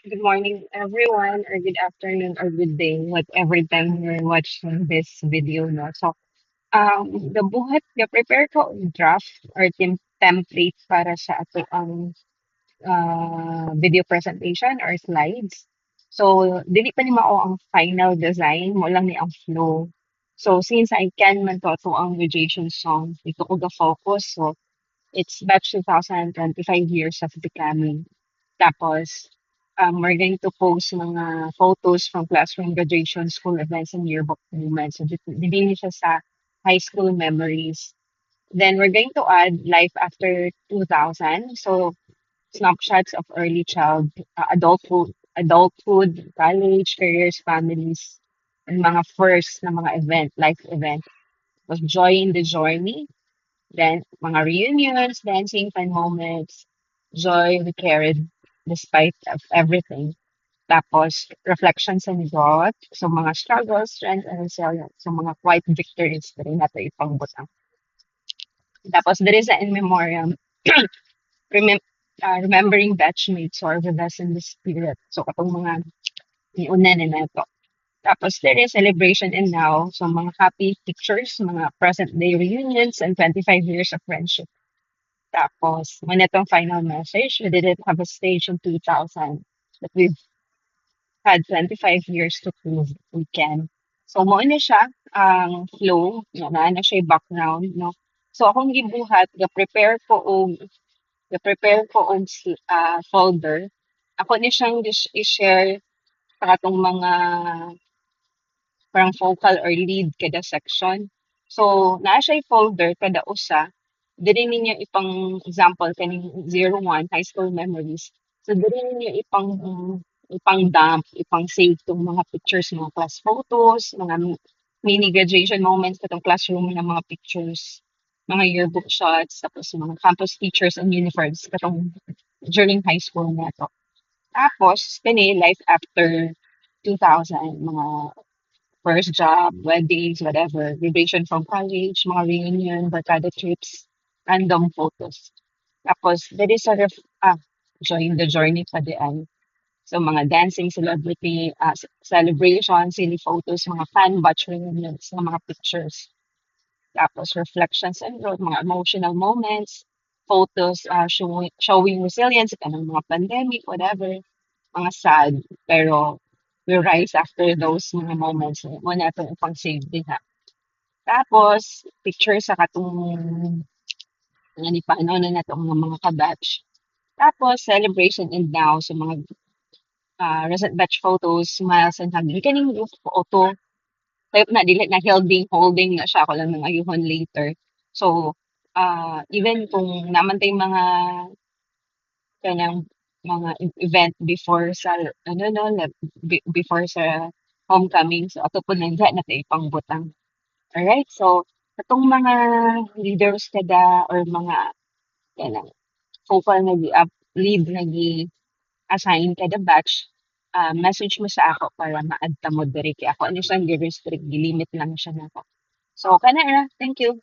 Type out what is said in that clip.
Good morning, everyone, or good afternoon, or good day, whatever time you're watching this video. No? So, the buhat, prepare ko ang draft or template para sa ato ang video presentation or slides. So, dili pa ni mao ang final design, mo lang ni ang flow. So, since I can man to ang graduation song, ito ko ga-focus. So, it's batch 2025 years of becoming. Tapos, we're going to post mga photos from classroom graduation, school events, and yearbook moments. So, din siya sa high school memories. Then, we're going to add life after 2000. So, snapshots of early adulthood, college, careers, families, and mga first na mga life event. Was joy in the journey, then mga reunions, dancing, fun moments, joy we carried despite of everything. Tapos, reflections and growth. So, mga struggles, strength, and resilience. So, mga quiet victories na rin natin ipangbutang. Tapos, there is a in memoriam. Remem remembering batchmates who are with us in the spirit. So, katong mga iuna na nato. Tapos, there is celebration and now. So, mga happy pictures, mga present day reunions, and 25 years of friendship. Tapos, when itong final message, we didn't have a stage in 2000, but we've had 25 years to prove we can. So, mo na siya, ang flow, na siya yung background, no? So, akong gibuhat, ga-prepare ko og folder. Ako ni siyang i-share sa atong mga parang focal or lead kada section. So, naa siya folder kada usa. Dili ninyo ipang example kaning 01 high school memories. So, dili ninyo ipang dump, ipang save tong mga pictures, mga class photos, mga mini graduation moments katong classroom na mga pictures, mga yearbook shots, tapos mga campus teachers and uniforms katong during high school na to. Tapos, kani life after 2000, mga first job, weddings, whatever, graduation from college, mga reunion, barkada trips, random photos. Tapos, there is join the journey pa diyan. So, mga dancing celebrity, celebration, silly photos, mga fan batch reunions, mga pictures. Tapos, reflections and growth, mga emotional moments, photos showing resilience, kanang mga pandemic, whatever, mga sad, pero we rise after those mga moments. Mo na itong pang save din ha. Tapos, picture sa katong nga ni paano na nato mga kabatch. Tapos, celebration and now, so mga recent batch photos, smiles and hug. Kaning group photo, type na dili na holding na siya, ako lang ng ayuhon later. So, even kung naman tayong mga kanang mga event before sa ano no before sa homecoming, so ato po nandiyan na tayo pangbutang. Alright, so katong mga leaders kada or mga kanang focal lead assign kada batch, message mo sa ako para ma-add ta mo diri kay ako ano siyang gi-restrict, gilimit lang siya nako. So kana ra, thank you.